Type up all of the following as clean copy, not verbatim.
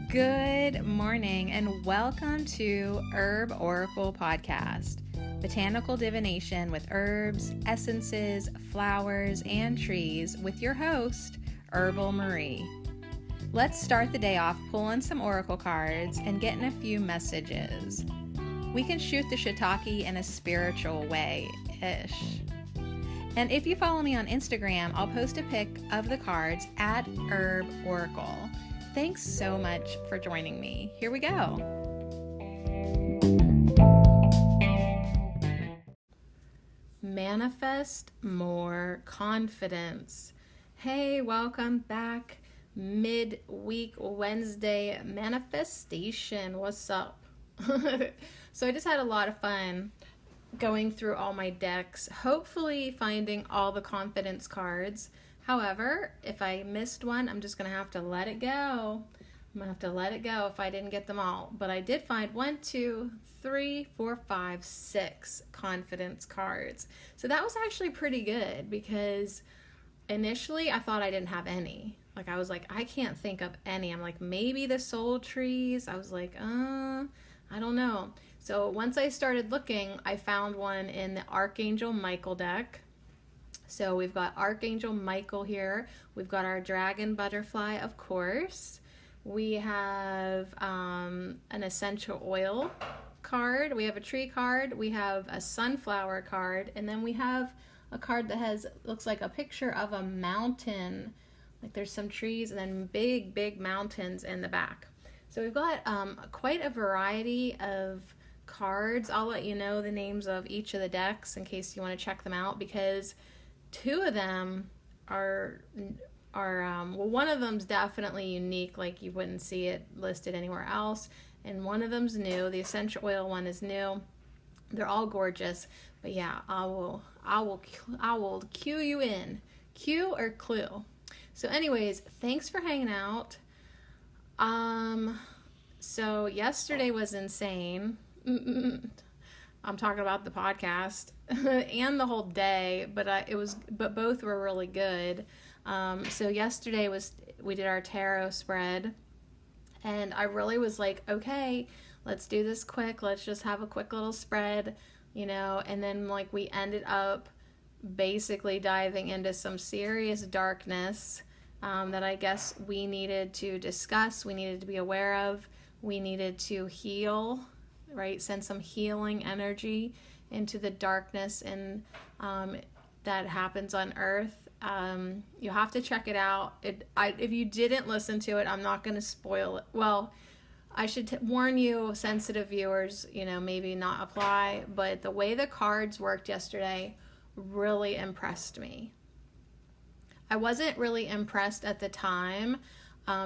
Good morning and welcome to Herb Oracle Podcast, botanical divination with herbs, essences, flowers, and trees with your host, Herbal Marie. Let's start the day off pulling some oracle cards and getting a few messages. We can shoot the shiitake in a spiritual way-ish. And if you follow me on Instagram, I'll post a pic of the cards at Herb Oracle. Thanks so much for joining me. Here we go. Manifest more confidence. Hey, welcome back. Midweek Wednesday manifestation. What's up? So I just had a lot of fun going through all my decks, hopefully finding all the confidence cards. However, if I missed one, I'm just going to have to let it go. I'm going to have to let it go if I didn't get them all. But I did find 1, 2, 3, 4, 5, 6 confidence cards. So that was actually pretty good because initially I thought I didn't have any. Like I was like, I can't think of any. I'm like, maybe the soul trees. I was like, I don't know. So once I started looking, I found one in the Archangel Michael deck. So we've got Archangel Michael here. We've got our dragon butterfly, of course. We have an essential oil card. We have a tree card. We have a sunflower card. And then we have a card that looks like a picture of a mountain. Like there's some trees and then big, big mountains in the back. So we've got quite a variety of cards. I'll let you know the names of each of the decks in case you want to check them out, because two of them are well, one of them's definitely unique, like you wouldn't see it listed anywhere else, and one of them's new. The essential oil one is new. They're all gorgeous, but yeah, I will cue you in. Cue or clue. So anyways, thanks for hanging out. So yesterday was insane. I'm talking about the podcast and the whole day, but both were really good. So yesterday we did our tarot spread, and I really was like, okay, let's do this quick. Let's just have a quick little spread, and then like we ended up basically diving into some serious darkness that I guess we needed to discuss, we needed to be aware of, we needed to heal, right? Send some healing energy into the darkness and that happens on Earth. You have to check it out. If you didn't listen to it, I'm not going to spoil it. Well, I should warn you, sensitive viewers, maybe not apply, but the way the cards worked yesterday really impressed me. I wasn't really impressed at the time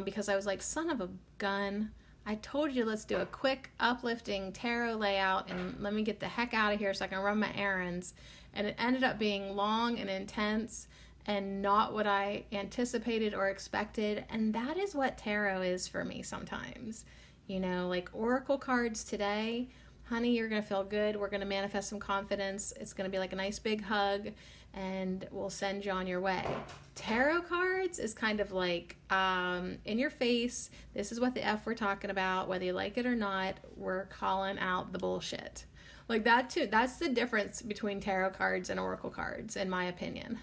because I was like, son of a gun. I told you let's do a quick uplifting tarot layout and let me get the heck out of here so I can run my errands. And it ended up being long and intense and not what I anticipated or expected. And that is what tarot is for me sometimes. Like oracle cards today, honey, you're going to feel good. We're going to manifest some confidence. It's going to be like a nice big hug and we'll send you on your way. Tarot cards is kind of like in your face. This is what the F we're talking about. Whether you like it or not, we're calling out the bullshit. Like that too. That's the difference between tarot cards and oracle cards, in my opinion.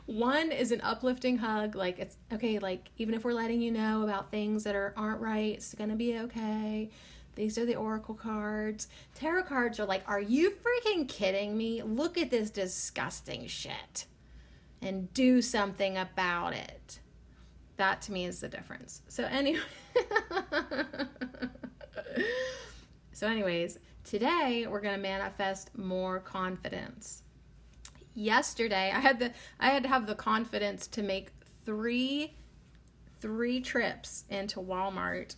One is an uplifting hug. Like it's okay. Like even if we're letting you know about things that aren't right, it's going to be okay. These are the oracle cards. Tarot cards are like, are you freaking kidding me? Look at this disgusting shit and do something about it. That to me is the difference. So anyways, today we're going to manifest more confidence. Yesterday, I had to have the confidence to make three trips into Walmart.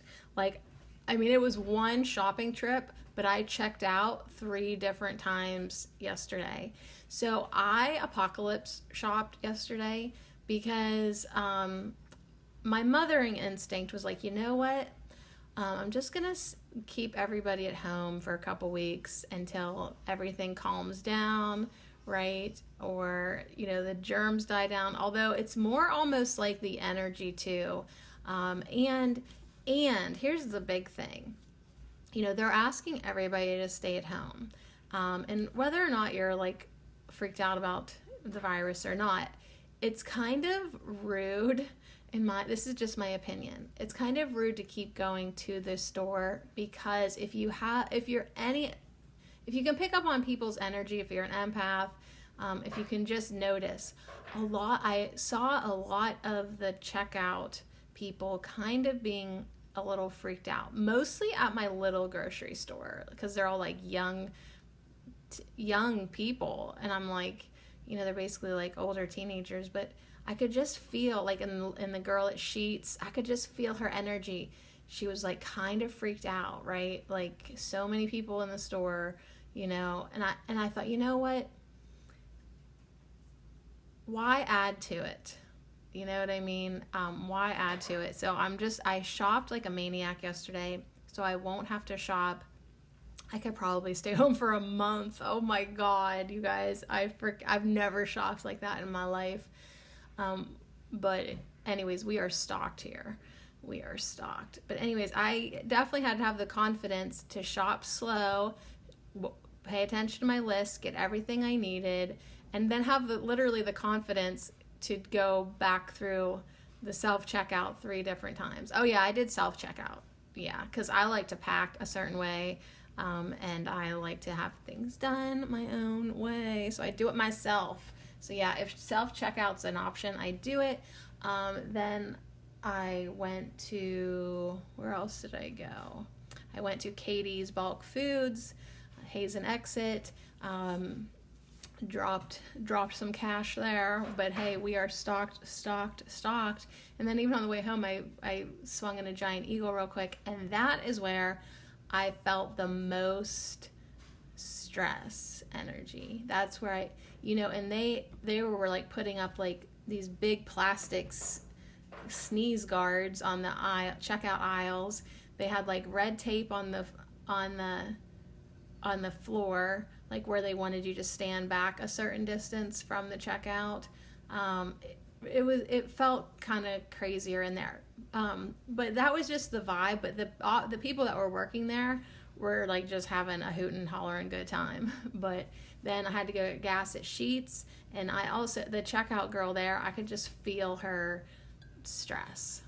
It was one shopping trip, but I checked out 3 different times yesterday. So I apocalypse shopped yesterday because my mothering instinct was like, you know what? I'm just going to keep everybody at home for a couple weeks until everything calms down, right? Or, the germs die down. Although it's more almost like the energy too. And And here's the big thing. You know, they're asking everybody to stay at home. And whether or not you're like freaked out about the virus or not, it's kind of rude this is just my opinion. It's kind of rude to keep going to the store, because if you can pick up on people's energy, if you're an empath, if you can just notice I saw a lot of the checkout people kind of being a little freaked out, mostly at my little grocery store, because they're all like young people, and I'm like, you know, they're basically like older teenagers, but I could just feel, like in the girl at Sheets, I could just feel her energy. She was like kind of freaked out, right? Like so many people in the store, you know, and I thought, you know what? Why add to it? You know what I mean? Why add to it? So I shopped like a maniac yesterday, so I won't have to shop. I could probably stay home for a month. Oh my God, you guys, I've never shopped like that in my life. But anyways, we are stocked here. We are stocked. But anyways, I definitely had to have the confidence to shop slow, pay attention to my list, get everything I needed, and then have literally the confidence to go back through the self-checkout 3 different times. Oh yeah, I did self-checkout. Yeah, because I like to pack a certain way, and I like to have things done my own way, so I do it myself. So yeah, if self-checkout's an option, I do it. Then I went to, where else did I go? I went to Katie's Bulk Foods, Hazen Exit, dropped some cash there, but hey, we are stocked. And then even on the way home, I swung in a Giant Eagle real quick, and that is where I felt the most stress energy. That's where and they were like putting up like these big plastics sneeze guards on the checkout aisles. They had like red tape on the floor, like where they wanted you to stand back a certain distance from the checkout. It felt kind of crazier in there, but that was just the vibe. But the people that were working there were like just having a hoot and hollering good time. But then I had to go get gas at Sheets, and I also, the checkout girl there, I could just feel her stress.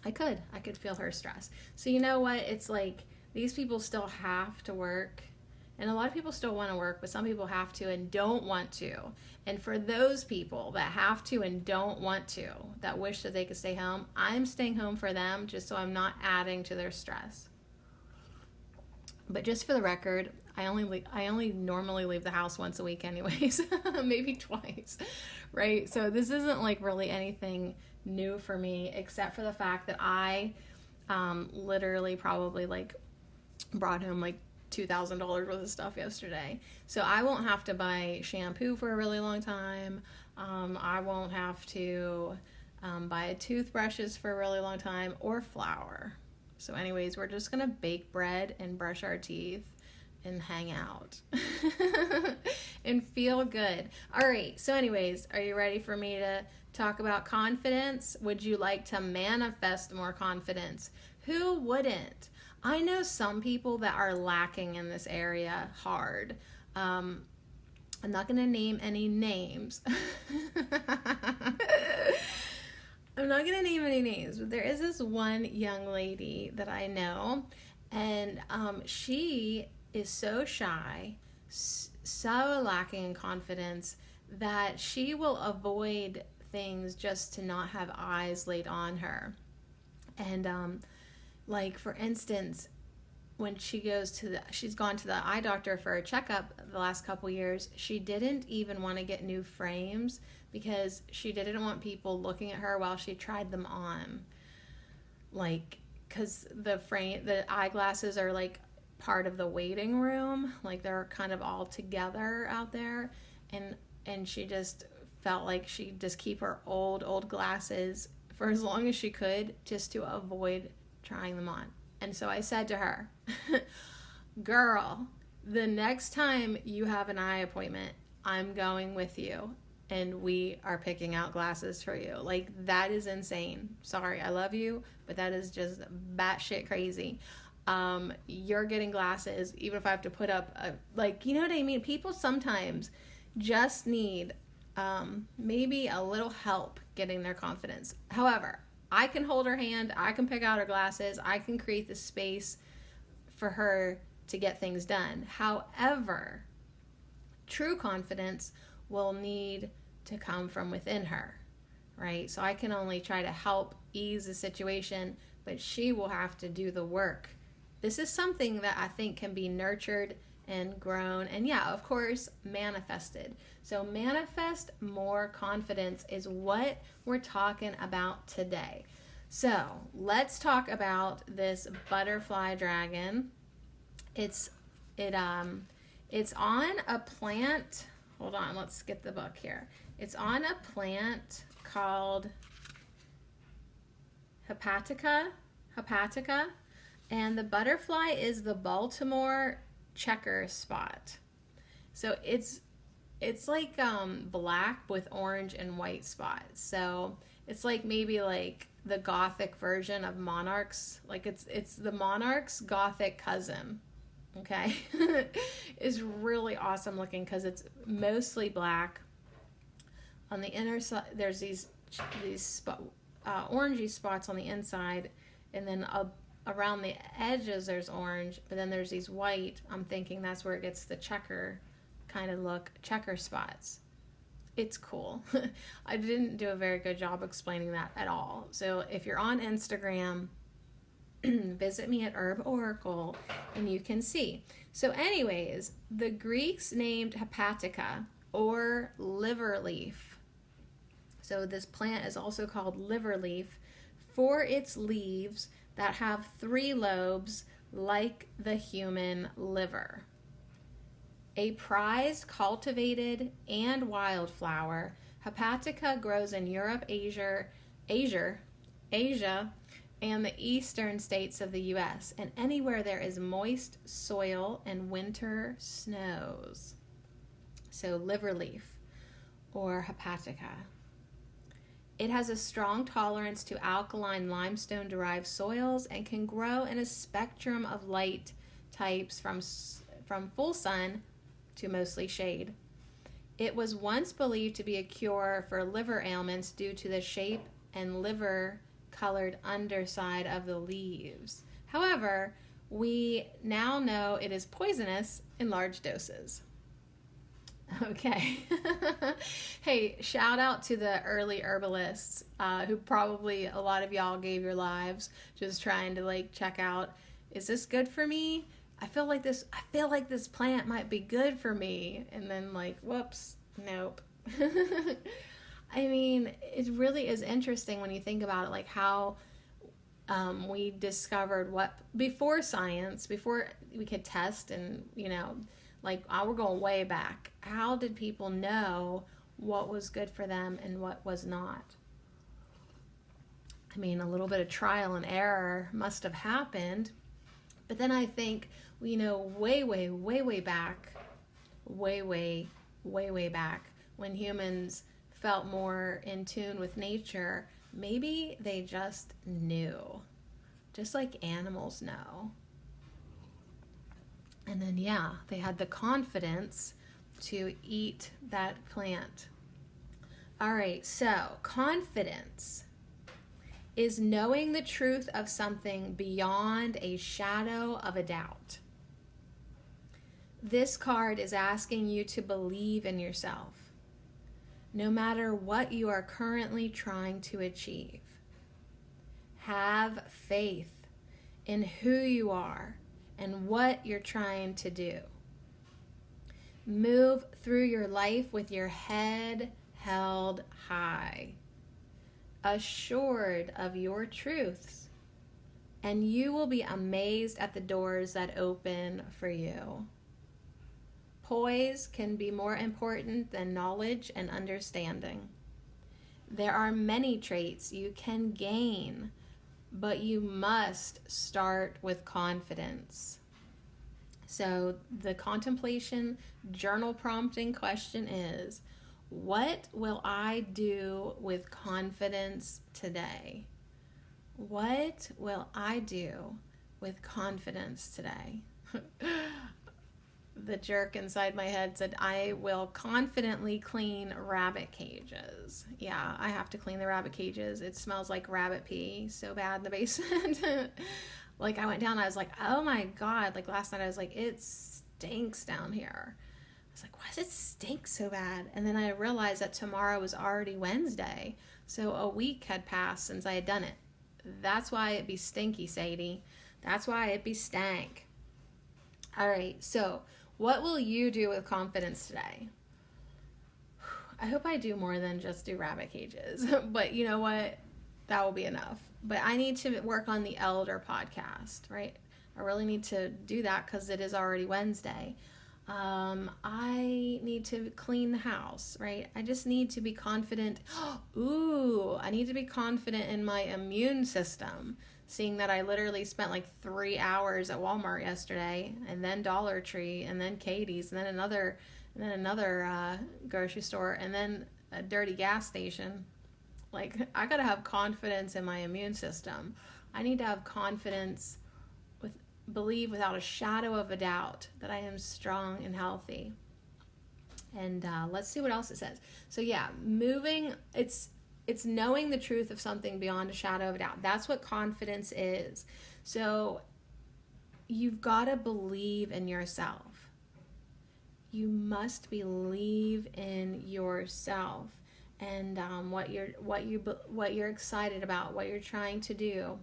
I could feel her stress. So you know what? It's like these people still have to work, and a lot of people still want to work, but some people have to and don't want to. And for those people that have to and don't want to, that wish that they could stay home, I'm staying home for them just so I'm not adding to their stress. But just for the record, I only normally leave the house once a week anyways, maybe twice, right? So this isn't like really anything new for me, except for the fact that I literally probably like brought home like $2,000 worth of stuff yesterday. So I won't have to buy shampoo for a really long time. I won't have to buy toothbrushes for a really long time, or flour. So anyways, we're just gonna bake bread and brush our teeth and hang out and feel good. All right, so anyways, are you ready for me to talk about confidence? Would you like to manifest more confidence? Who wouldn't? I know some people that are lacking in this area hard. I'm not going to name any names. I'm not going to name any names, but there is this one young lady that I know, and she is so shy, so lacking in confidence, that she will avoid things just to not have eyes laid on her. And like for instance, when she's gone to the eye doctor for a checkup the last couple years, she didn't even want to get new frames because she didn't want people looking at her while she tried them on. Like, because the eyeglasses are like part of the waiting room, like they're kind of all together out there, and she just felt like she'd just keep her old glasses for as long as she could just to avoid trying them on. And so I said to her, girl, the next time you have an eye appointment, I'm going with you. and we are picking out glasses for you. Like, that is insane. Sorry, I love you, but that is just batshit crazy. You're getting glasses, even if I have to put up you know what I mean? People sometimes just need maybe a little help getting their confidence. However, I can hold her hand, I can pick out her glasses, I can create the space for her to get things done. However, true confidence will need to come from within her, right? So I can only try to help ease the situation, but she will have to do the work. This is something that I think can be nurtured and grown, and yeah, of course, manifested. So manifest more confidence is what we're talking about today. So let's talk about this butterfly dragon. It's on a plant. Hold on, let's get the book here. It's on a plant called Hepatica, and the butterfly is the Baltimore checker spot. So it's like black with orange and white spots. So it's like maybe like the Gothic version of monarchs. Like it's the monarch's Gothic cousin. Okay. It's really awesome looking because it's mostly black. On the inner side there's these orangey spots on the inside, and then around the edges there's orange, but then there's these white. I'm thinking that's where it gets the checker kind of look, checker spots. It's cool. I didn't do a very good job explaining that at all. So if you're on Instagram, visit me at Herb Oracle and you can see. So anyways, the Greeks named Hepatica, or liver leaf. So this plant is also called liver leaf for its leaves that have 3 lobes like the human liver. A prized, cultivated, and wildflower, Hepatica grows in Europe, Asia, and the eastern states of the U.S., and anywhere there is moist soil and winter snows. So liver leaf, or Hepatica. It has a strong tolerance to alkaline limestone-derived soils and can grow in a spectrum of light types from full sun to mostly shade. It was once believed to be a cure for liver ailments due to the shape and liver-colored underside of the leaves. However, we now know it is poisonous in large doses. Okay. Hey, shout out to the early herbalists who probably a lot of y'all gave your lives just trying to check out, is this good for me? I feel like this plant might be good for me, and then whoops, nope. I mean, it really is interesting when you think about it, how we discovered what before science, before we could test and we're going way back. How did people know what was good for them and what was not? I mean, a little bit of trial and error must have happened. But then I think we know way back, way back, when humans felt more in tune with nature, maybe they just knew, just like animals know. And then, they had the confidence to eat that plant. All right, so confidence is knowing the truth of something beyond a shadow of a doubt. This card is asking you to believe in yourself, no matter what you are currently trying to achieve. Have faith in who you are and what you're trying to do. Move through your life with your head held high, assured of your truths, and you will be amazed at the doors that open for you. Poise can be more important than knowledge and understanding. There are many traits you can gain, but you must start with confidence. So the contemplation journal prompting question is, what will I do with confidence today? What will I do with confidence today? The jerk inside my head said, I will confidently clean rabbit cages. Yeah, I have to clean the rabbit cages. It smells like rabbit pee so bad in the basement. Like, I went down, I was like, oh my God. Like, last night I was like, it stinks down here. I was like, why does it stink so bad? And then I realized that tomorrow was already Wednesday. So a week had passed since I had done it. That's why it be stinky, Sadie. That's why it be stank. All right, so what will you do with confidence today? I hope I do more than just do rabbit cages, but you know what? That will be enough. But I need to work on the Elder podcast, right? I really need to do that because it is already Wednesday. I need to clean the house, right? I just need to be confident. Ooh, I need to be confident in my immune system. Seeing that I literally spent like 3 hours at Walmart yesterday, and then Dollar Tree, and then Katie's, and then another grocery store, and then a dirty gas station. Like, I gotta have confidence in my immune system. I need to have confidence, believe without a shadow of a doubt that I am strong and healthy. And let's see what else it says. So yeah, moving, it's knowing the truth of something beyond a shadow of a doubt. That's what confidence is. So you've got to believe in yourself. You must believe in yourself and what you're excited about, what you're trying to do.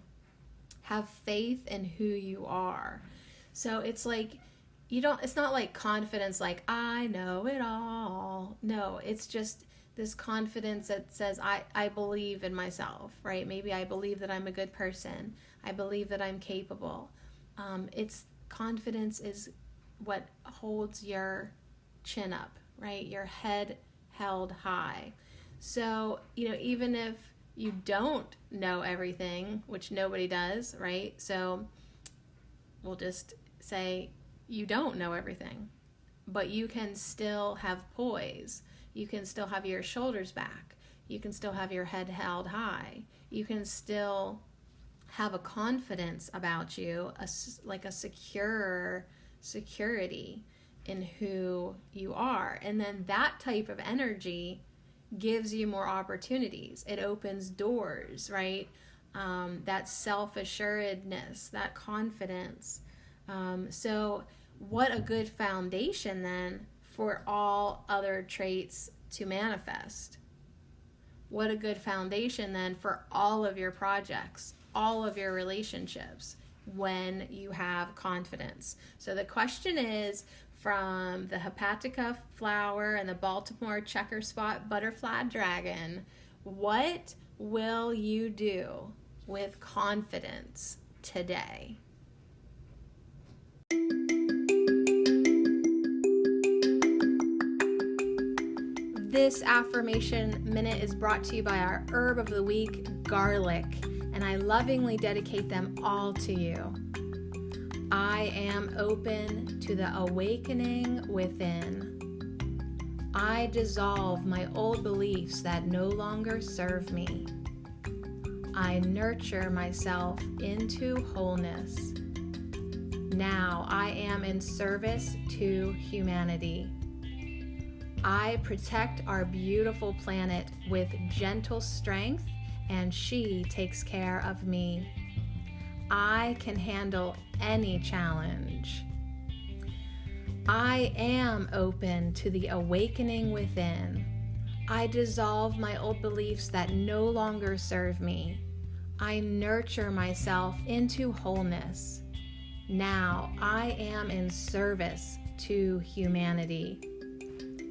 Have faith in who you are. So it's like it's not like confidence like I know it all. No, it's just this confidence that says I believe in myself, right? Maybe I believe that I'm a good person. I believe that I'm capable. It's confidence is what holds your chin up, right? Your head held high. So, even if you don't know everything, which nobody does, right? So we'll just say you don't know everything, but you can still have poise. You can still have your shoulders back. You can still have your head held high. You can still have a confidence about you, like a security in who you are. And then that type of energy gives you more opportunities. It opens doors, right? That self-assuredness, that confidence. So what a good foundation then for all other traits to manifest. What a good foundation then for all of your projects, all of your relationships, when you have confidence. So the question is, from the Hepatica flower and the Baltimore checker spot butterfly dragon, what will you do with confidence today? This affirmation minute is brought to you by our herb of the week, garlic, and I lovingly dedicate them all to you. I am open to the awakening within. I dissolve my old beliefs that no longer serve me. I nurture myself into wholeness. Now I am in service to humanity. I protect our beautiful planet with gentle strength, and she takes care of me. I can handle any challenge. I am open to the awakening within. I dissolve my old beliefs that no longer serve me. I nurture myself into wholeness. Now I am in service to humanity.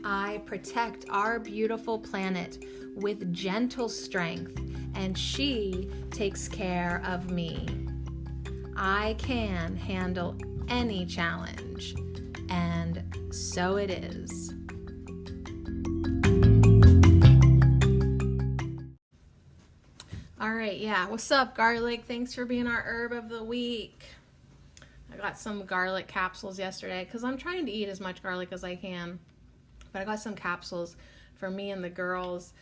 I protect our beautiful planet with gentle strength, and she takes care of me. I can handle any challenge, and so it is. All right, yeah. What's up, garlic? Thanks for being our herb of the week. I got some garlic capsules yesterday because I'm trying to eat as much garlic as I can. But I got some capsules for me and the girls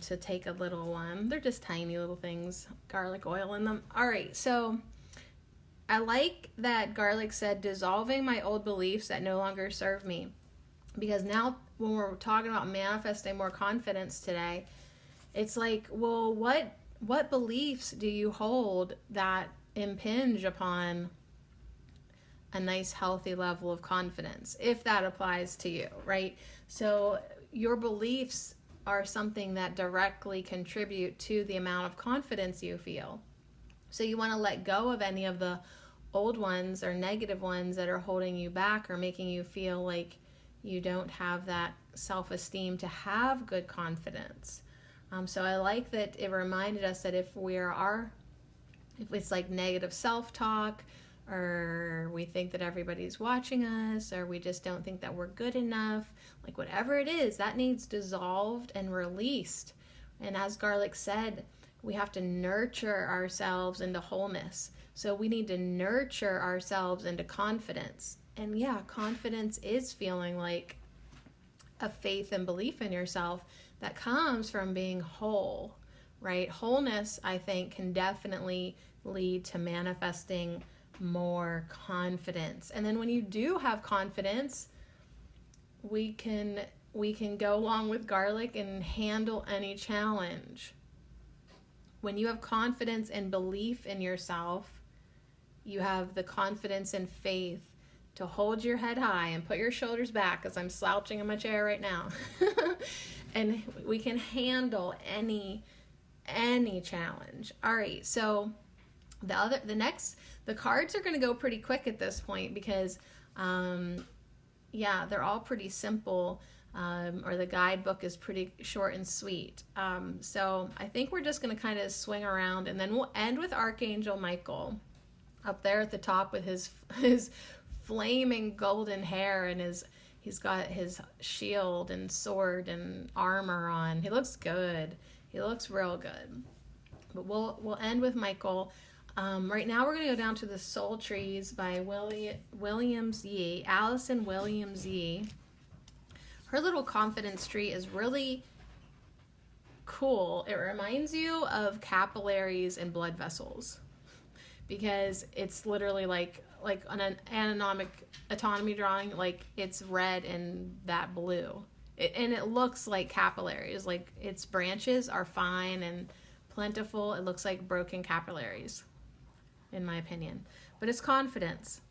to take a little one. They're just tiny little things, garlic oil in them. All right, so I like that garlic said, dissolving my old beliefs that no longer serve me. Because now when we're talking about manifesting more confidence today, it's like, well, what beliefs do you hold that impinge upon a nice healthy level of confidence, if that applies to you, right? So your beliefs are something that directly contribute to the amount of confidence you feel. So you want to let go of any of the old ones or negative ones that are holding you back or making you feel like you don't have that self-esteem to have good confidence. So I like that it reminded us that if it's like negative self-talk, or we think that everybody's watching us, or we just don't think that we're good enough, like whatever it is, that needs dissolved and released. And as Garlic said, we have to nurture ourselves into wholeness. So we need to nurture ourselves into confidence. And yeah, confidence is feeling like a faith and belief in yourself that comes from being whole, right? Wholeness, I think, can definitely lead to manifesting more confidence. And then when you do have confidence, we can go along with garlic and handle any challenge. When you have confidence and belief in yourself, you have the confidence and faith to hold your head high and put your shoulders back, as I'm slouching in my chair right now. And we can handle any challenge. All right, so the cards are going to go pretty quick at this point because, they're all pretty simple, or the guidebook is pretty short and sweet. So I think we're just going to kind of swing around, and then we'll end with Archangel Michael up there at the top with his flaming golden hair, and he's got his shield and sword and armor on. He looks good. He looks real good. But we'll end with Michael. Right now we're going to go down to the Soul Trees by Allison Williams Yee. Her little confidence tree is really cool. It reminds you of capillaries and blood vessels, because it's literally like an anatomy drawing, like it's red and that blue. And it looks like capillaries, like its branches are fine and plentiful. It looks like broken capillaries, in my opinion. But it's confidence.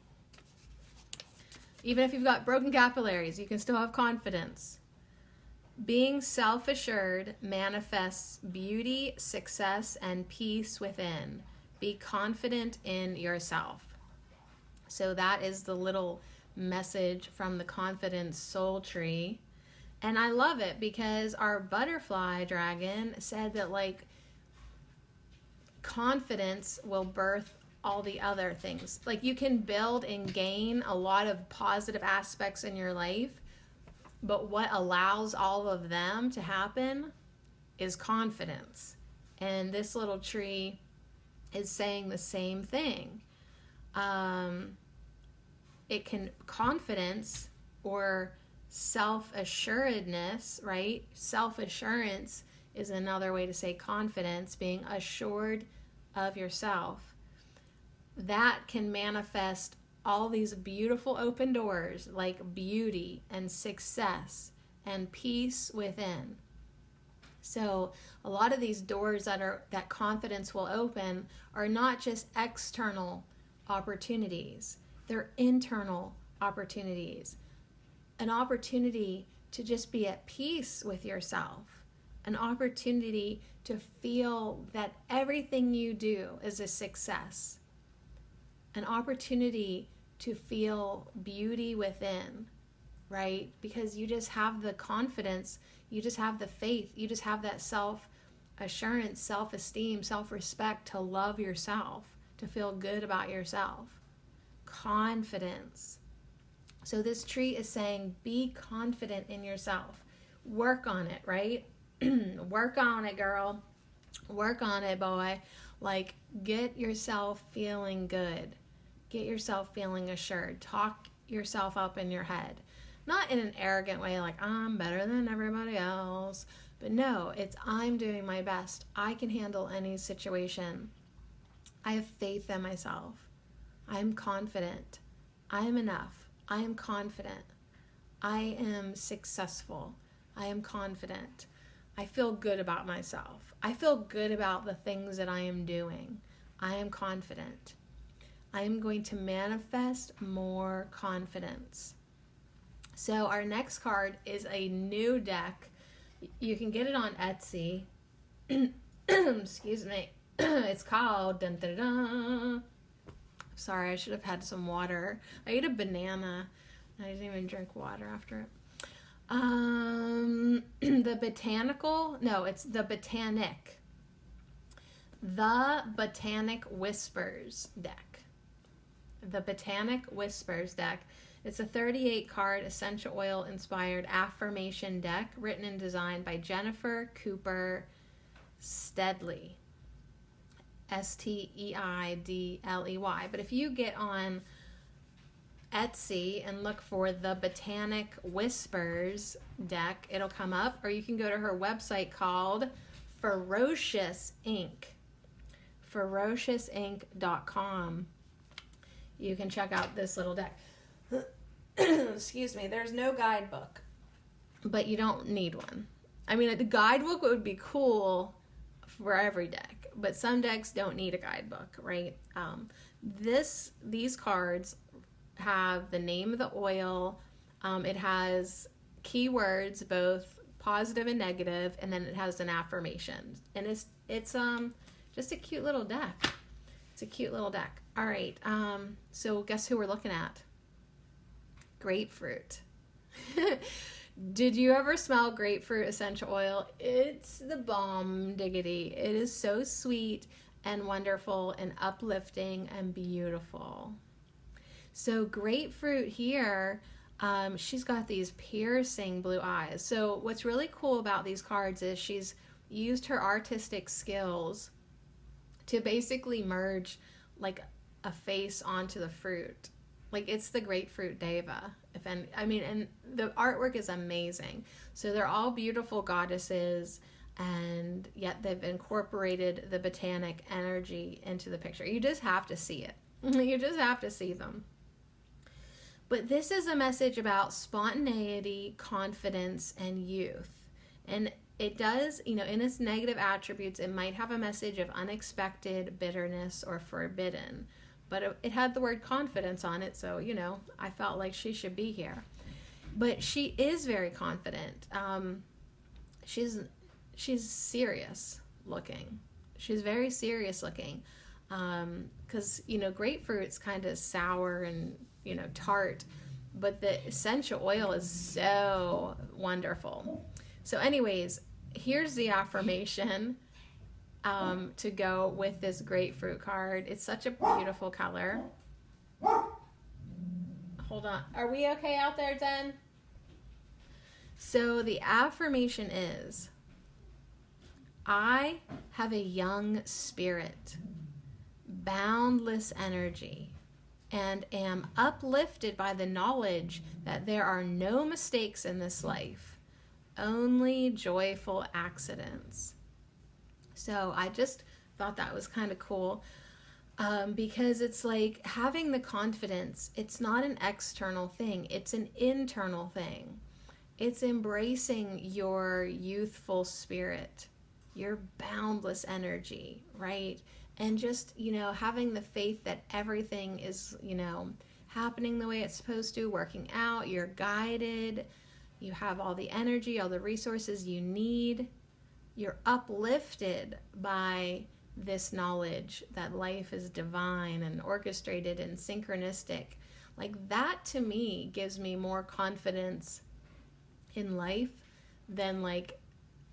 Even if you've got broken capillaries, you can still have confidence. Being self-assured manifests beauty, success, and peace within. Be confident in yourself. So that is the little message from the Confidence Soul Tree. And I love it because our butterfly dragon said that, like, confidence will birth all the other things. Like, you can build and gain a lot of positive aspects in your life, but what allows all of them to happen is confidence. And this little tree is saying the same thing. Confidence or self-assuredness, right? Self-assurance is another way to say confidence, being assured of yourself. That can manifest all these beautiful open doors, like beauty and success and peace within. So a lot of these doors that confidence will open are not just external opportunities, they're internal opportunities. An opportunity to just be at peace with yourself, an opportunity to feel that everything you do is a success, an opportunity to feel beauty within, right? Because you just have the confidence, you just have the faith, you just have that self-assurance, self-esteem, self-respect to love yourself, to feel good about yourself. Confidence. So this tree is saying, be confident in yourself. Work on it, right? Work on it, girl. Work on it, boy. Like, get yourself feeling good. Get yourself feeling assured. Talk yourself up in your head. not in an arrogant way, like I'm better than everybody else. But no, it's I'm doing my best. I can handle any situation. I have faith in myself. I'm confident. I am enough. I am confident. I am successful. I am confident. I feel good about myself. I feel good about the things that I am doing. I am confident. I am going to manifest more confidence. So our next card is a new deck. You can get it on Etsy. Excuse me. It's called dun, dun, dun. Sorry, I should have had some water. I ate a banana. I didn't even drink water after it. The Botanical, no, it's the Botanic. The Botanic Whispers deck. The Botanic Whispers deck. It's a 38 card essential oil inspired affirmation deck written and designed by Jennifer Cooper Steadley. Steidley. But if you get on Etsy and look for the Botanic Whispers deck, it'll come up, or you can go to her website called Ferocious Ink. ferociousink.com. You can check out this little deck. Excuse me, there's no guidebook, but you don't need one. I mean, the guidebook would be cool for every deck, but some decks don't need a guidebook, right? These cards have the name of the oil. It has keywords, both positive and negative, and then it has an affirmation. And it's just a cute little deck. It's a cute little deck. All right. So guess who we're looking at? Grapefruit. Did you ever smell grapefruit essential oil? It's the bomb diggity. It is so sweet and wonderful and uplifting and beautiful. So grapefruit here, she's got these piercing blue eyes. So what's really cool about these cards is she's used her artistic skills to basically merge like a face onto the fruit. Like it's the grapefruit deva. And the artwork is amazing. So they're all beautiful goddesses, and yet they've incorporated the botanic energy into the picture. You just have to see it. You just have to see them. But this is a message about spontaneity, confidence, and youth. And it does, in its negative attributes, it might have a message of unexpected, bitterness, or forbidden. But it had the word confidence on it, so, I felt like she should be here. But she is very confident. She's serious looking. She's very serious looking. Because, grapefruit's kind of sour and, tart. But the essential oil is so wonderful. So anyways, here's the affirmation to go with this grapefruit card. It's such a beautiful color. Hold on. Are we okay out there, Zen? So the affirmation is, I have a young spirit, boundless energy, and am uplifted by the knowledge that there are no mistakes in this life, only joyful accidents. So I just thought that was kind of cool, because it's like having the confidence, it's not an external thing, it's an internal thing. It's embracing your youthful spirit, your boundless energy, right? And just, having the faith that everything is, happening the way it's supposed to, working out, you're guided, you have all the energy, all the resources you need. You're uplifted by this knowledge that life is divine and orchestrated and synchronistic. Like that to me gives me more confidence in life than like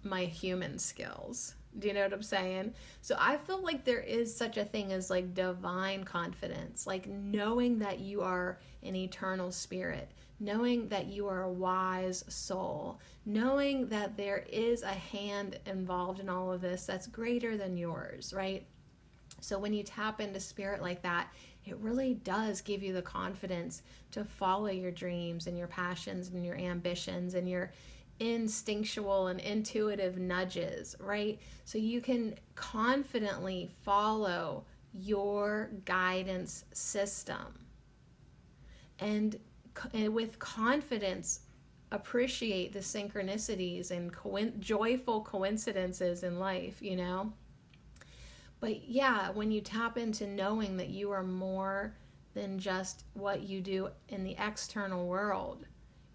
my human skills. Do you know what I'm saying? So I feel like there is such a thing as like divine confidence, like knowing that you are an eternal spirit, knowing that you are a wise soul, knowing that there is a hand involved in all of this that's greater than yours, right? So when you tap into spirit like that, it really does give you the confidence to follow your dreams and your passions and your ambitions and your instinctual and intuitive nudges, right? So you can confidently follow your guidance system and with confidence appreciate the synchronicities and joyful coincidences in life, you know? But yeah, when you tap into knowing that you are more than just what you do in the external world,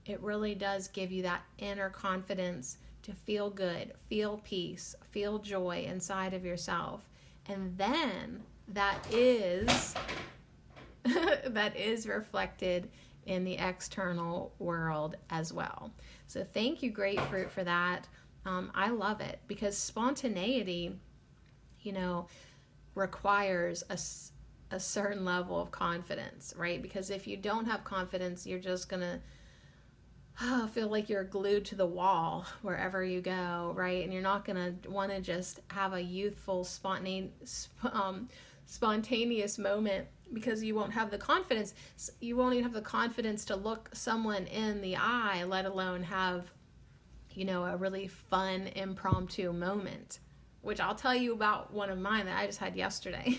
it really does give you that inner confidence to feel good, feel peace, feel joy inside of yourself. And then that is that is reflected in the external world as well. So thank you, Grapefruit, for that. I love it because spontaneity, you know, requires a certain level of confidence, right? Because if you don't have confidence, you're just gonna feel like you're glued to the wall wherever you go, right? And you're not gonna want to just have a youthful, spontaneous moment because you won't have the confidence. You won't even have the confidence to look someone in the eye, let alone have, you know, a really fun impromptu moment, which I'll tell you about one of mine that I just had yesterday.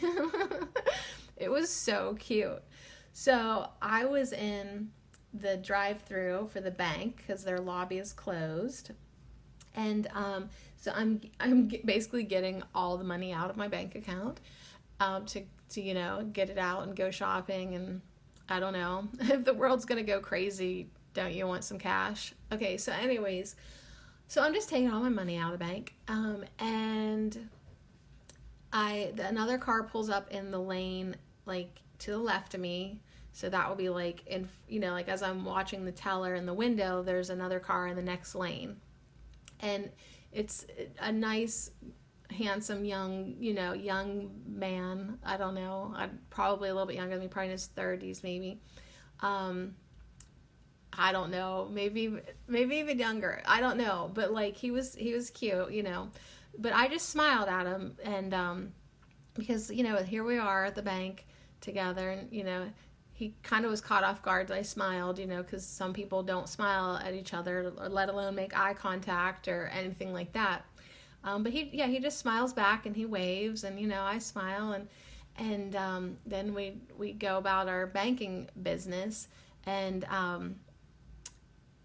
It was so cute. So I was in the drive-through for the bank because their lobby is closed, and so I'm basically getting all the money out of my bank account to you know, get it out and go shopping. And I don't know, if the world's gonna go crazy, don't you want some cash? Okay, so anyways, so I'm just taking all my money out of the bank, and another car pulls up in the lane like to the left of me. So that will be like, in, you know, like as I'm watching the teller in the window, there's another car in the next lane. And it's a nice, handsome, young man. I don't know. I'm probably a little bit younger than me, probably in his 30s maybe. I don't know. Maybe even younger. I don't know. But like he was cute, you know. But I just smiled at him, and because, you know, here we are at the bank together, and, you know, he kind of was caught off guard that I smiled, you know, because some people don't smile at each other, or let alone make eye contact or anything like that. But he just smiles back and he waves, and, you know, I smile, and then we go about our banking business, and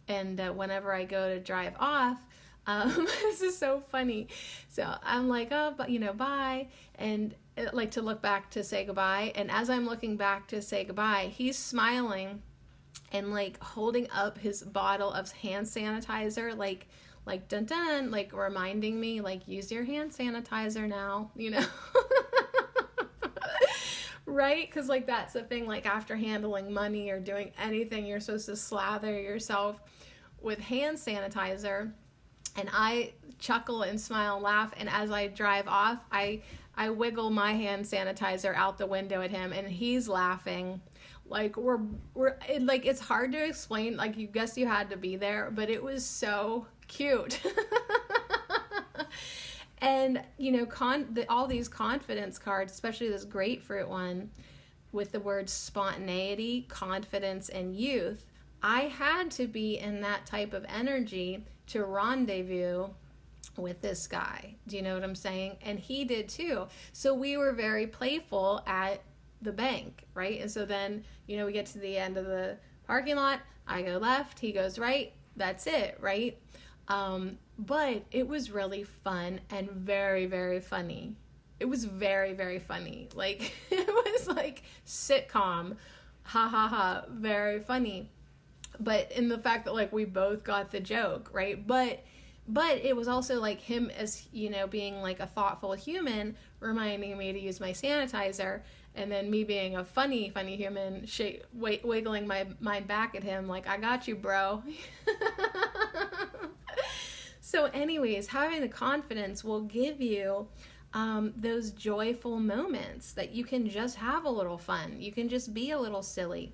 whenever I go to drive off, this is so funny. So I'm like, oh, but, you know, bye, and like to look back to say goodbye. And as I'm looking back to say goodbye, he's smiling and like holding up his bottle of hand sanitizer, like dun dun, like reminding me, like, use your hand sanitizer now, you know. Right? Because like that's the thing, like after handling money or doing anything, you're supposed to slather yourself with hand sanitizer. And I chuckle and smile and laugh, and as I drive off, I wiggle my hand sanitizer out the window at him, and he's laughing. Like we're like, it's hard to explain. Like, you guess you had to be there, but it was so cute. And, you know, all these confidence cards, especially this grapefruit one with the words spontaneity, confidence, and youth, I had to be in that type of energy to rendezvous with this guy. Do you know what I'm saying? And he did too. So we were very playful at the bank, right? And so then, you know, we get to the end of the parking lot. I go left, he goes right. That's it, right? But it was really fun and very, very funny. It was very, very funny. Like, it was like sitcom, ha ha ha, very funny. But in the fact that like we both got the joke, right? But it was also like him, as, you know, being like a thoughtful human, reminding me to use my sanitizer, and then me being a funny human, wiggling my mind back at him like, I got you, bro. So anyways, having the confidence will give you those joyful moments that you can just have a little fun. You can just be a little silly.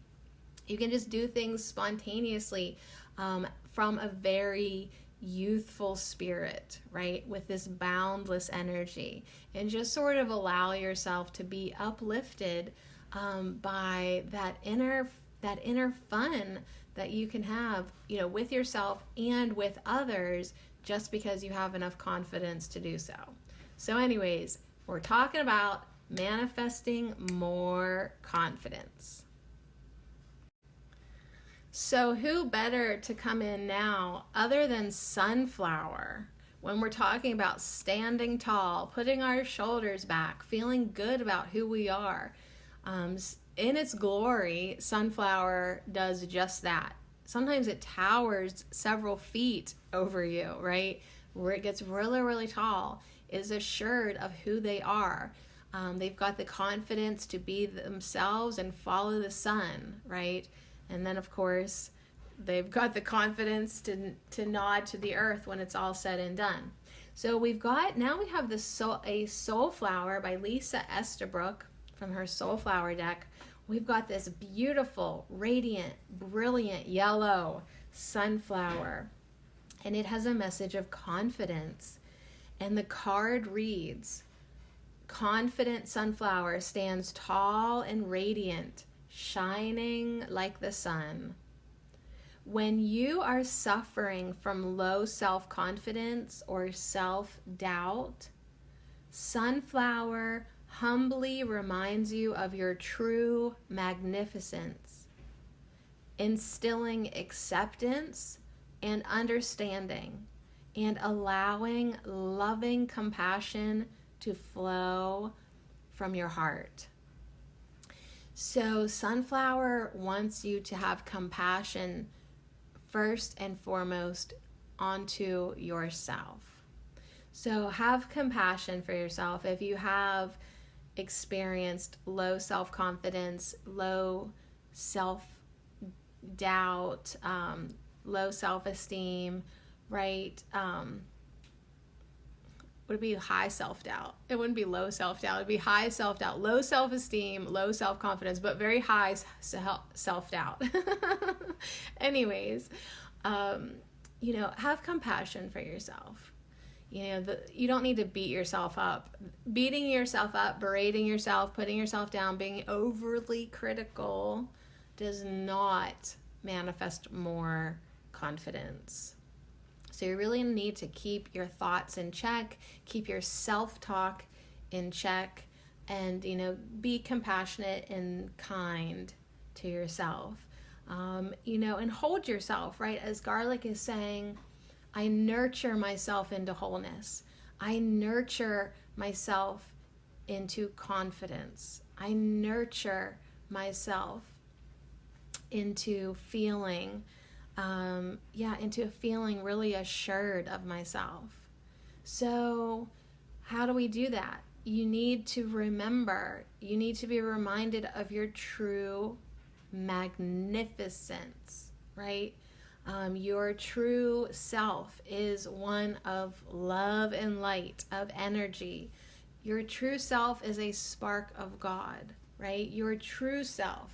You can just do things spontaneously from a very, youthful spirit, right? With this boundless energy, and just sort of allow yourself to be uplifted by that inner fun that you can have, with yourself and with others, just because you have enough confidence to do so. So anyways, we're talking about manifesting more confidence. So who better to come in now other than Sunflower when we're talking about standing tall, putting our shoulders back, feeling good about who we are. In its glory, Sunflower does just that. Sometimes it towers several feet over you, right? Where it gets really, really tall, is assured of who they are. They've got the confidence to be themselves and follow the sun, right? And then, of course, they've got the confidence to nod to the earth when it's all said and done. So we have a Soul Flower by Lisa Estabrook from her Soul Flower deck. We've got this beautiful, radiant, brilliant yellow sunflower, and it has a message of confidence. And the card reads, "Confident sunflower stands tall and radiant, shining like the sun." When you are suffering from low self-confidence or self-doubt, Sunflower humbly reminds you of your true magnificence, instilling acceptance and understanding, and allowing loving compassion to flow from your heart. So Sunflower wants you to have compassion first and foremost onto yourself. So have compassion for yourself. If you have experienced low self-confidence, low self-doubt, low self-esteem, right? Would it be high self-doubt? It wouldn't be low self-doubt. It'd be high self-doubt, low self-esteem, low self-confidence, but very high self-doubt. Anyways, have compassion for yourself. You don't need to beat yourself up. Beating yourself up, berating yourself, putting yourself down, being overly critical does not manifest more confidence. So you really need to keep your thoughts in check, keep your self-talk in check, and, be compassionate and kind to yourself. And hold yourself, right? As Garlic is saying, I nurture myself into wholeness. I nurture myself into confidence. I nurture myself into feeling really assured of myself. So how do we do that? You need to be reminded of your true magnificence, right? Your true self is one of love and light, of energy. Your true self is a spark of God, right? Your true self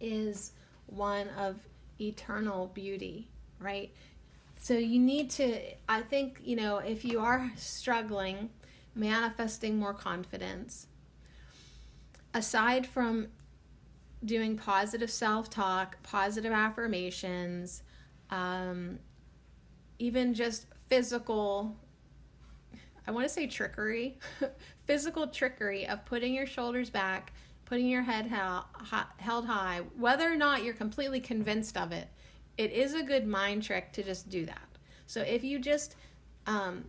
is one of eternal beauty, right? So you need to, I think, if you are struggling manifesting more confidence, aside from doing positive self-talk, positive affirmations, even just physical, I want to say trickery, physical trickery of putting your shoulders back, putting your head held high, whether or not you're completely convinced of it, it is a good mind trick to just do that. So if you just, think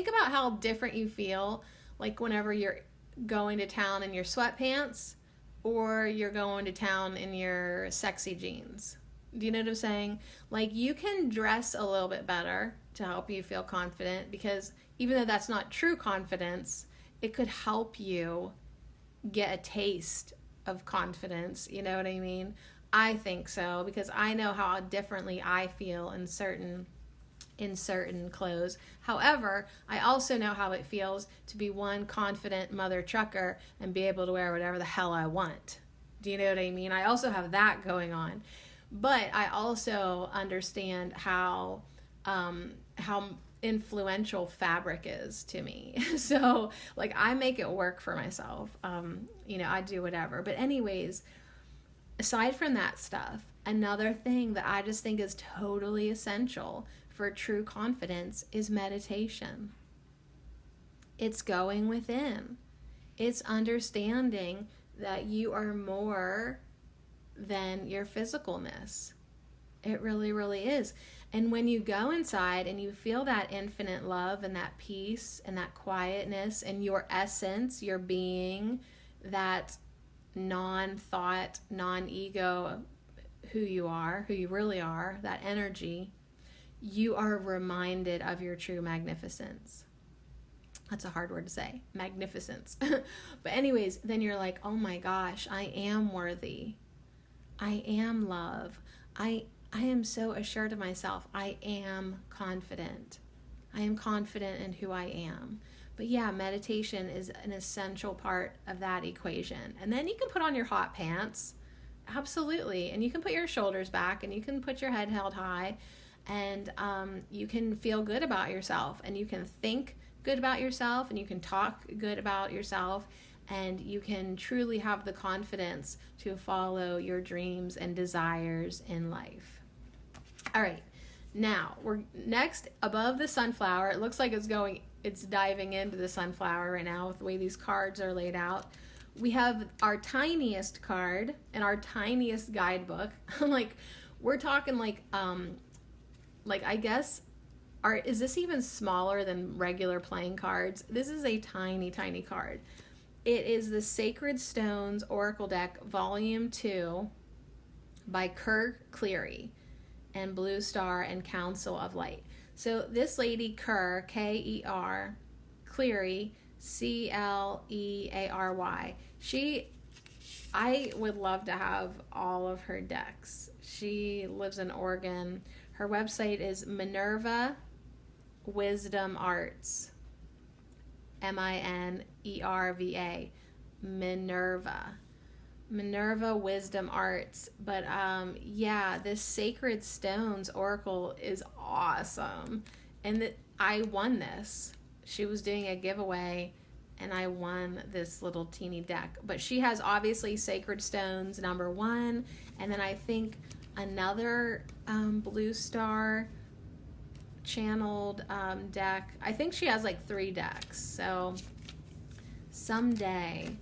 about how different you feel, like whenever you're going to town in your sweatpants, or you're going to town in your sexy jeans. Do you know what I'm saying? Like, you can dress a little bit better to help you feel confident, because even though that's not true confidence, it could help you get a taste of confidence. You know what I mean? I think so, because I know how differently I feel in certain clothes. However, I also know how it feels to be one confident mother trucker and be able to wear whatever the hell I want. Do you know what I mean? I also have that going on. But I also understand how influential fabric is to me. So like I make it work for myself. I do whatever. But anyways, aside from that stuff, another thing that I just think is totally essential for true confidence is meditation. It's going within. It's understanding that you are more than your physicalness. It really, really is. And when you go inside and you feel that infinite love and that peace and that quietness and your essence, your being, that non-thought, non-ego, who you really are, that energy, you are reminded of your true magnificence. That's a hard word to say, magnificence. But anyways, then you're like, oh my gosh, I am worthy. I am love. I am so assured of myself. I am confident. I am confident in who I am. But yeah, meditation is an essential part of that equation. And then you can put on your hot pants. Absolutely. And you can put your shoulders back and you can put your head held high, and you can feel good about yourself, and you can think good about yourself, and you can talk good about yourself, and you can truly have the confidence to follow your dreams and desires in life. All right, now we're next above the sunflower. It looks like it's diving into the sunflower right now with the way these cards are laid out. We have our tiniest card and our tiniest guidebook. Like we're talking like I guess, is this even smaller than regular playing cards? This is a tiny, tiny card. It is the Sacred Stones Oracle Deck, Volume 2 by Kerr Cleary and Blue Star and Council of Light. So this lady, Kerr, K-E-R, Cleary, C-L-E-A-R-Y, I would love to have all of her decks. She lives in Oregon. Her website is Minerva Wisdom Arts, M-I-N-E-R-V-A, Minerva Wisdom Arts. But this Sacred Stones Oracle is awesome, and I won this. She was doing a giveaway and I won this little teeny deck. But she has obviously Sacred Stones #1, and then I think another Blue Star channeled deck. I think she has like 3 decks. So someday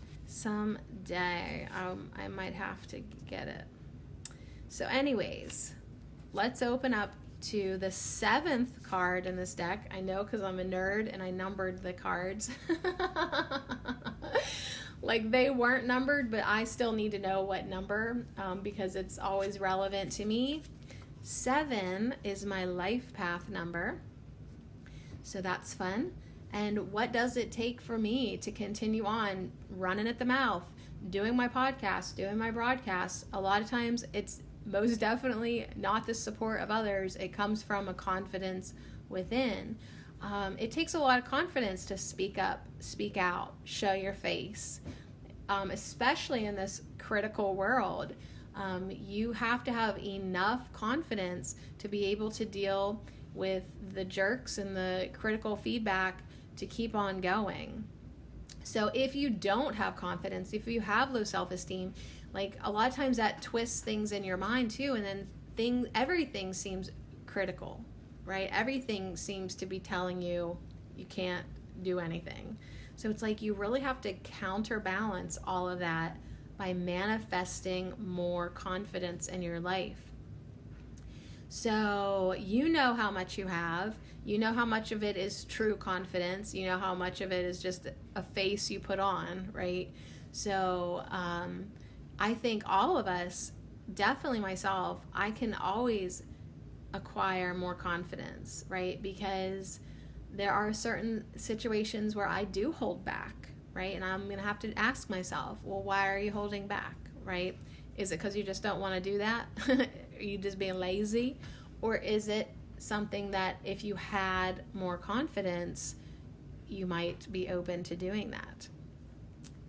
I might have to get it. So anyways, let's open up to the 7th card in this deck. I know, because I'm a nerd and I numbered the cards. Like they weren't numbered, but I still need to know what number, because it's always relevant to me. 7 is my life path number, so that's fun. And what does it take for me to continue on running at the mouth, doing my podcast, doing my broadcasts? A lot of times it's most definitely not the support of others. It comes from a confidence within. It takes a lot of confidence to speak up, speak out, show your face, especially in this critical world. You have to have enough confidence to be able to deal with the jerks and the critical feedback to keep on going. So if you don't have confidence, if you have low self-esteem, like a lot of times that twists things in your mind too, and then everything seems critical, right? Everything seems to be telling you you can't do anything. So it's like you really have to counterbalance all of that by manifesting more confidence in your life. So you know how much you have. You know how much of it is true confidence. You know how much of it is just a face you put on, right? So I think all of us, definitely myself, I can always acquire more confidence, right? Because there are certain situations where I do hold back, right? And I'm going to have to ask myself, well, why are you holding back, right? Is it because you just don't want to do that? Are you just being lazy? Or is it something that if you had more confidence, you might be open to doing that?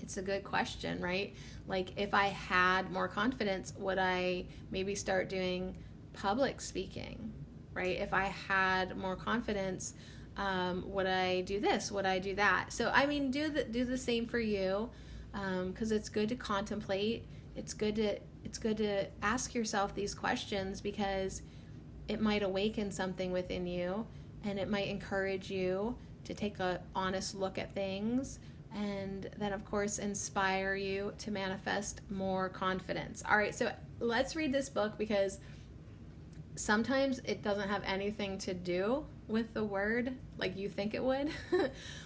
It's a good question, right? Like, if I had more confidence, would I maybe start doing public speaking, right? If I had more confidence, would I do this? Would I do that? So, I mean, do the same for you, because it's good to contemplate. It's good to ask yourself these questions, because it might awaken something within you, and it might encourage you to take an honest look at things, and then, of course, inspire you to manifest more confidence. All right, so let's read this book, because sometimes it doesn't have anything to do with the word like you think it would.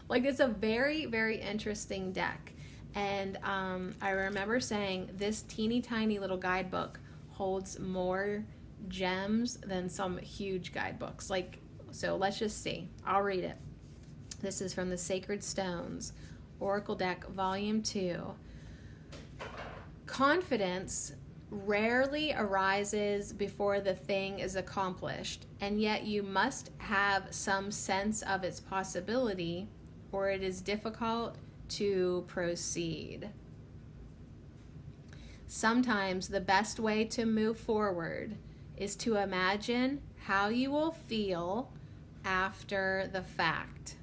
Like, it's a very, very interesting deck. And I remember saying this teeny tiny little guidebook holds more gems than some huge guidebooks. Like, so let's just see. I'll read it. This is from the Sacred Stones Oracle Deck, Volume 2. Confidence rarely arises before the thing is accomplished, and yet you must have some sense of its possibility, or it is difficult to proceed. Sometimes the best way to move forward is to imagine how you will feel after the fact.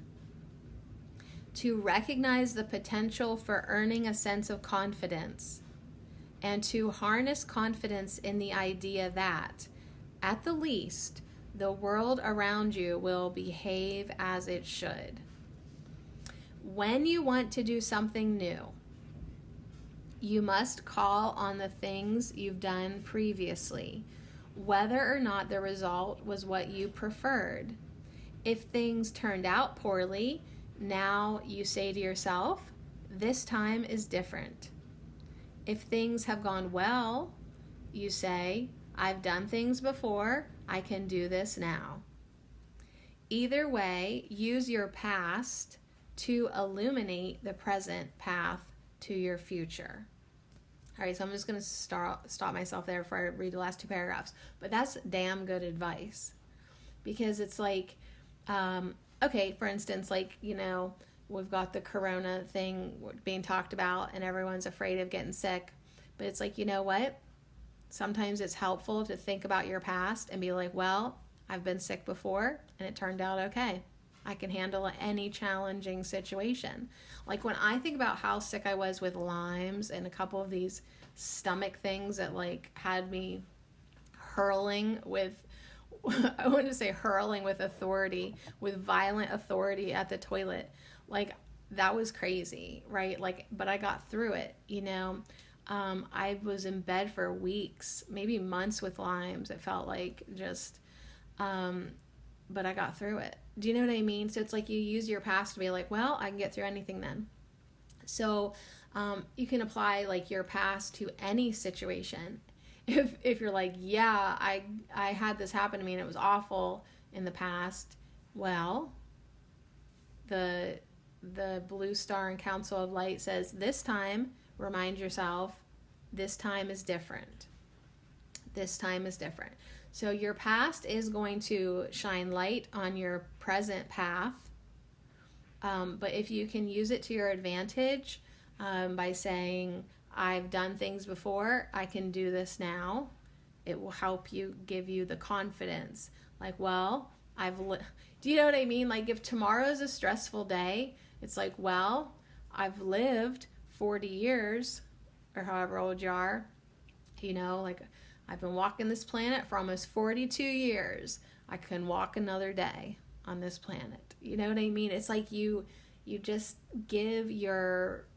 To recognize the potential for earning a sense of confidence, and to harness confidence in the idea that, at the least, the world around you will behave as it should. When you want to do something new, you must call on the things you've done previously, whether or not the result was what you preferred. If things turned out poorly, now you say to yourself, this time is different. If things have gone well, you say, I've done things before, I can do this now. Either way, use your past to illuminate the present path to your future. All right, so I'm just going to stop myself there before I read the last two paragraphs. But that's damn good advice, because it's like, okay, for instance, like, you know, we've got the corona thing being talked about and everyone's afraid of getting sick. But it's like, you know what? Sometimes it's helpful to think about your past and be like, well, I've been sick before and it turned out okay. I can handle any challenging situation. Like, when I think about how sick I was with Lyme's and a couple of these stomach things that like had me hurling with, I want to say hurling with authority, with violent authority at the toilet. Like, that was crazy, right? Like, but I got through it, you know. I was in bed for weeks, maybe months with Lyme's. It felt like just, but I got through it. Do you know what I mean? So it's like you use your past to be like, well, I can get through anything then. So you can apply like your past to any situation. If you're like, yeah, I had this happen to me and it was awful in the past. Well, the Blue Star and Council of Light says this time, remind yourself, this time is different. This time is different. So your past is going to shine light on your present path. But if you can use it to your advantage by saying, I've done things before, I can do this now, it will help you, give you the confidence. Like, well, do you know what I mean? Like, if tomorrow's a stressful day, it's like, well, I've lived 40 years or however old you are, you know, like I've been walking this planet for almost 42 years. I can walk another day on this planet. You know what I mean? It's like you just give your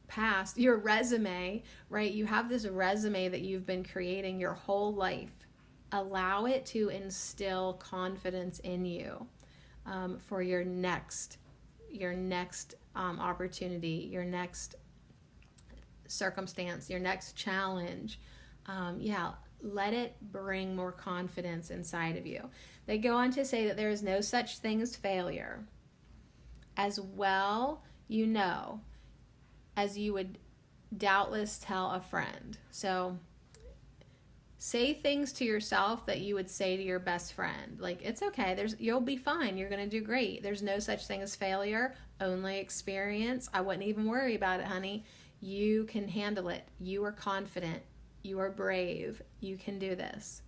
past, your resume, right? You have this resume that you've been creating your whole life. Allow it to instill confidence in you for your next opportunity, your next circumstance, your next challenge. Let it bring more confidence inside of you. They go on to say that there is no such thing as failure. As well, you know, as you would doubtless tell a friend. So Say things to yourself that you would say to your best friend. Like, it's okay. You'll be fine. You're going to do great. There's no such thing as failure, only experience. I wouldn't even worry about it, honey. You can handle it. You are confident. You are brave. You can do this.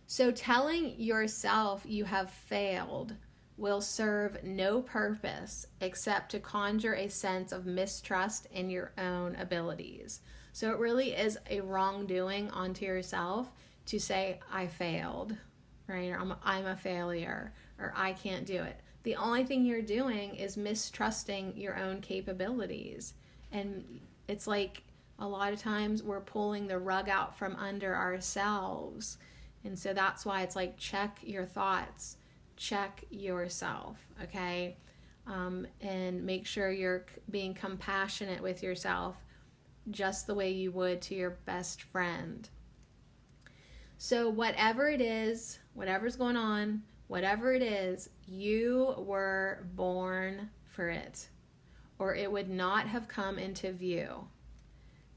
So telling yourself you have failed will serve no purpose except to conjure a sense of mistrust in your own abilities. So it really is a wrongdoing onto yourself to say, I failed, right? Or I'm a failure, or I can't do it. The only thing you're doing is mistrusting your own capabilities. And it's like a lot of times we're pulling the rug out from under ourselves. And so that's why it's like, check your thoughts, check yourself, okay? And make sure you're being compassionate with yourself, just the way you would to your best friend. So whatever it is, whatever's going on, whatever it is, you were born for it, or it would not have come into view.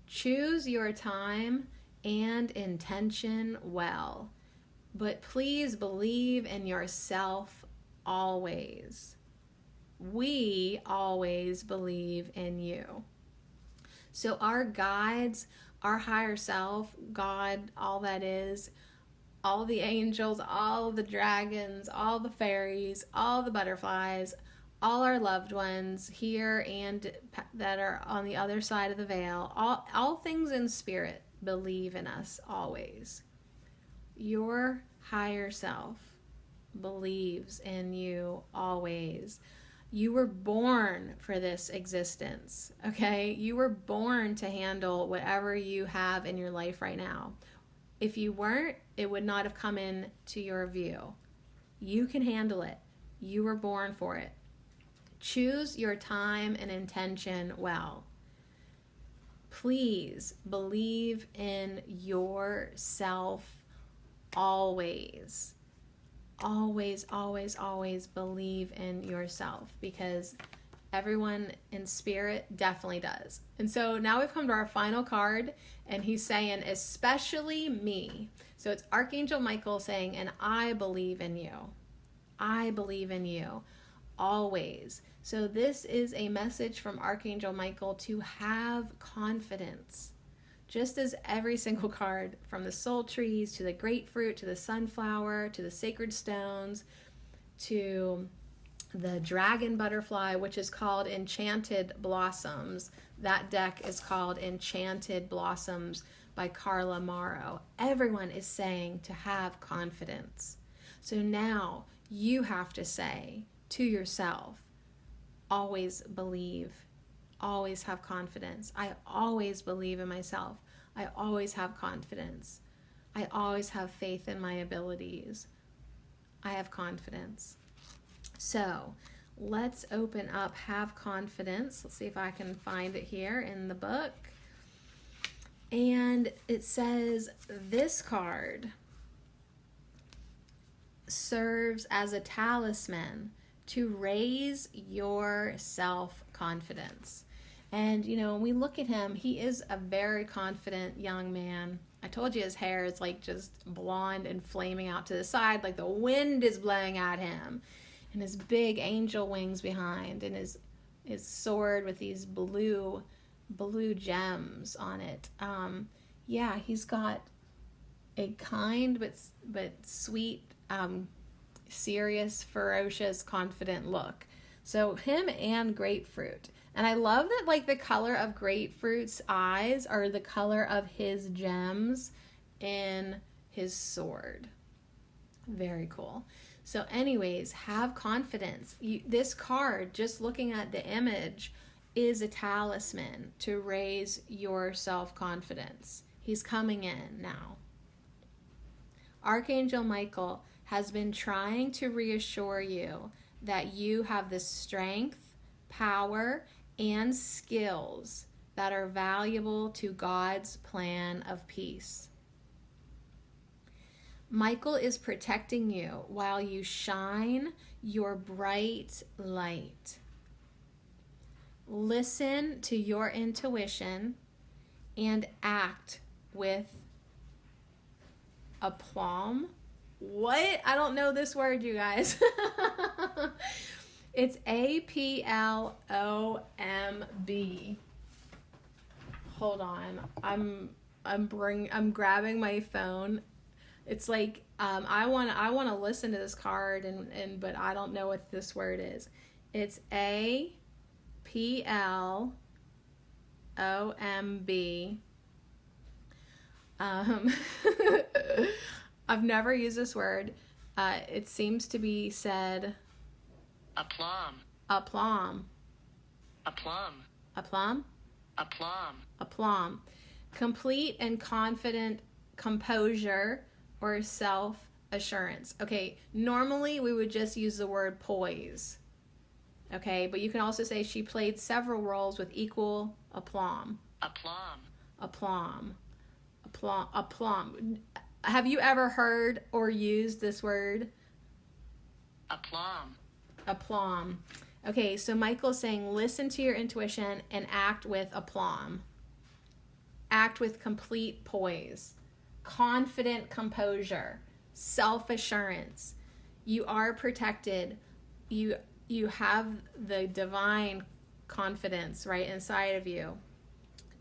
Choose your time and intention well, but please believe in yourself always. We always believe in you. So our guides, our higher self, God, all that is, all the angels, all the dragons, all the fairies, all the butterflies, all our loved ones here and that are on the other side of the veil, all things in spirit believe in us always. Your higher self believes in you always. You were born for this existence, okay? You were born to handle whatever you have in your life right now. If you weren't, it would not have come into your view. You can handle it. You were born for it. Choose your time and intention well. Please believe in yourself always. Always, always, always believe in yourself, because everyone in spirit definitely does. And so now we've come to our final card, and he's saying, especially me. So it's Archangel Michael saying, and I believe in you. I believe in you always. So this is a message from Archangel Michael to have confidence. Just as every single card, from the soul trees to the grapefruit to the sunflower to the sacred stones to the dragon butterfly, which is called Enchanted Blossoms. That deck is called Enchanted Blossoms by Carla Morrow. Everyone is saying to have confidence. So now you have to say to yourself, always believe. Always have confidence. I always believe in myself. I always have confidence. I always have faith in my abilities. I have confidence. So let's open up Have Confidence. Let's see if I can find it here in the book. And it says this card serves as a talisman to raise your self-confidence. And, you know, when we look at him, he is a very confident young man. I told you his hair is like just blonde and flaming out to the side, like the wind is blowing at him. And his big angel wings behind, and his sword with these blue gems on it. Yeah, he's got a kind but sweet, serious, ferocious, confident look. So him and grapefruit. And I love that, like, the color of grapefruit's eyes are the color of his gems in his sword. Very cool. So anyways, have confidence. This card, just looking at the image, is a talisman to raise your self-confidence. He's coming in now. Archangel Michael has been trying to reassure you that you have the strength, power, and skills that are valuable to God's plan of peace. Michael is protecting you while you shine your bright light. Listen to your intuition and act with Aplomb. What? I don't know this word, you guys. It's Aplomb. Hold on. I'm grabbing my phone. It's like I want to listen to this card and but I don't know what this word is. It's Aplomb. I've never used this word. It seems to be said Aplomb. aplomb. Aplomb. Aplomb? Aplomb. Aplomb. Complete and confident composure or self-assurance. Okay, normally we would just use the word poise. Okay, but you can also say she played several roles with equal aplomb. Aplomb. Aplomb. Aplomb. Aplomb. Have you ever heard or used this word? Aplomb. Aplomb. Okay, so Michael's saying listen to your intuition and act with aplomb. Act with complete poise, confident composure, self-assurance. You are protected. You have the divine confidence right inside of you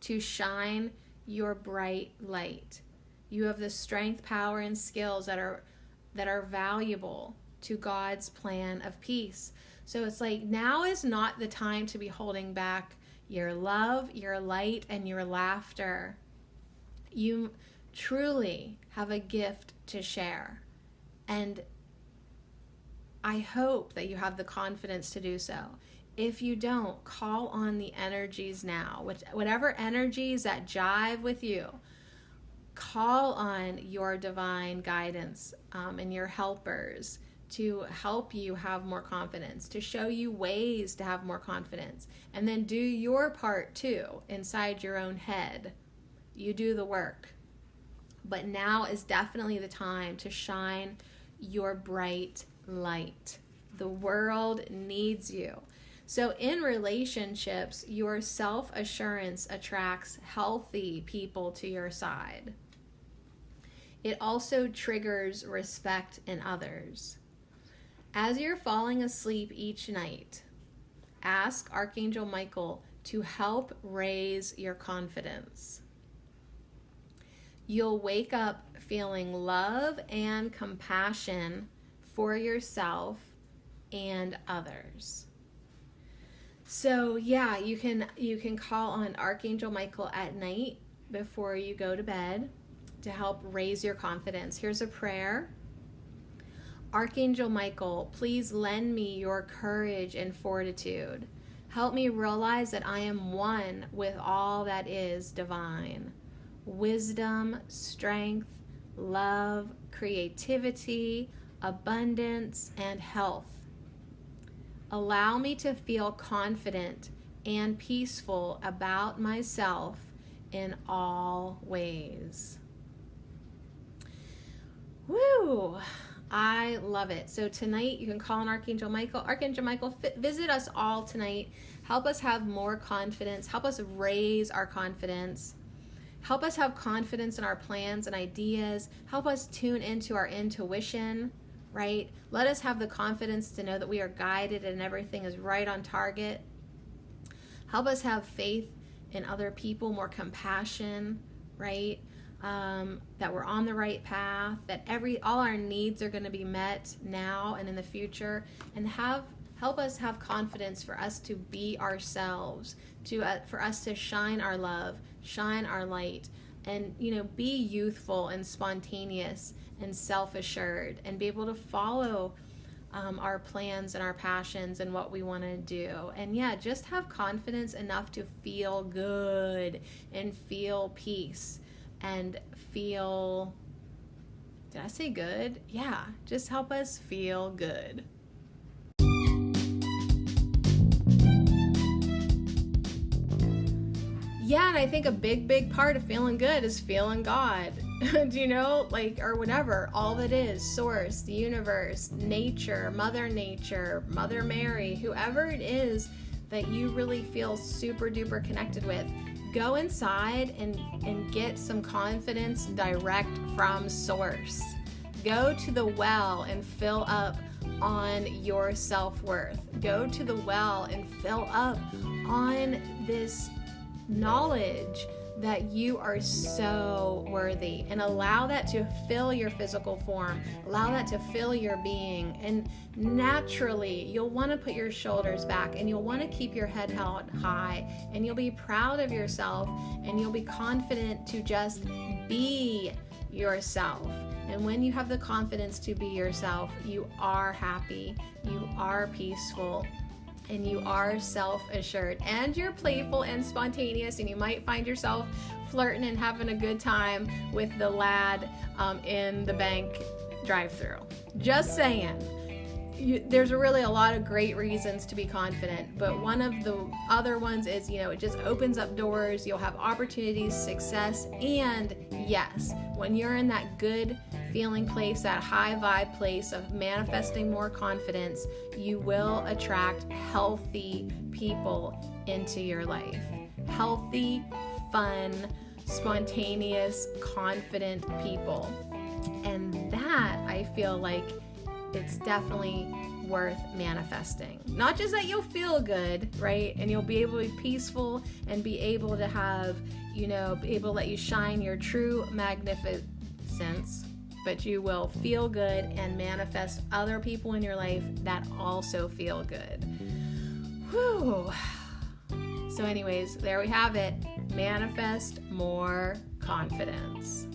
to shine your bright light. You have the strength, power, and skills that are valuable to God's plan of peace. So it's like now is not the time to be holding back your love, your light, and your laughter. You truly have a gift to share. And I hope that you have the confidence to do so. If you don't, call on the energies now. Whatever energies that jive with you, call on your divine guidance and your helpers to help you have more confidence, to show you ways to have more confidence. And then do your part too inside your own head. You do the work. But now is definitely the time to shine your bright light. The world needs you. So in relationships, your self-assurance attracts healthy people to your side. It also triggers respect in others. As you're falling asleep each night, ask Archangel Michael to help raise your confidence. You'll wake up feeling love and compassion for yourself and others. So yeah, you can call on Archangel Michael at night before you go to bed to help raise your confidence. Here's a prayer. Archangel Michael, please lend me your courage and fortitude. Help me realize that I am one with all that is divine. Wisdom, strength, love, creativity, abundance, and health. Allow me to feel confident and peaceful about myself in all ways. Woo! I love it. So tonight you can call on Archangel Michael. Archangel Michael, visit us all tonight. Help us have more confidence. Help us raise our confidence. Help us have confidence in our plans and ideas. Help us tune into our intuition, right? Let us have the confidence to know that we are guided and everything is right on target. Help us have faith in other people, more compassion, right? That we're on the right path, that all our needs are going to be met now and in the future, and help us have confidence for us to be ourselves, for us to shine our love, shine our light, and be youthful and spontaneous and self-assured, and be able to follow our plans and our passions and what we want to do. And yeah, just have confidence enough to feel good and feel peace and feel, did I say good? Yeah, just help us feel good. Yeah, and I think a big part of feeling good is feeling God. Do you know, or whatever, all that is, source, the universe, nature, Mother Mary, whoever it is that you really feel super duper connected with, go inside and get some confidence direct from source. Go to the well and fill up on your self-worth. Go to the well and fill up on this knowledge that you are so worthy, and allow that to fill your physical form, allow that to fill your being, and naturally you'll want to put your shoulders back, and you'll want to keep your head held high, and you'll be proud of yourself, and you'll be confident to just be yourself. And when you have the confidence to be yourself, you are happy, you are peaceful, and you are self-assured, and you're playful and spontaneous, and you might find yourself flirting and having a good time with the lad in the bank drive-thru. Just saying. There's really a lot of great reasons to be confident, but one of the other ones is, it just opens up doors. You'll have opportunities, success, and yes, when you're in that good feeling place, that high vibe place of manifesting more confidence, you will attract healthy people into your life. Healthy, fun, spontaneous, confident people. And that, I feel like, it's definitely worth manifesting. Not just that you'll feel good, right? And you'll be able to be peaceful and be able to have, be able to let you shine your true magnificence, but you will feel good and manifest other people in your life that also feel good. Whew. So anyways, there we have it. Manifest more confidence.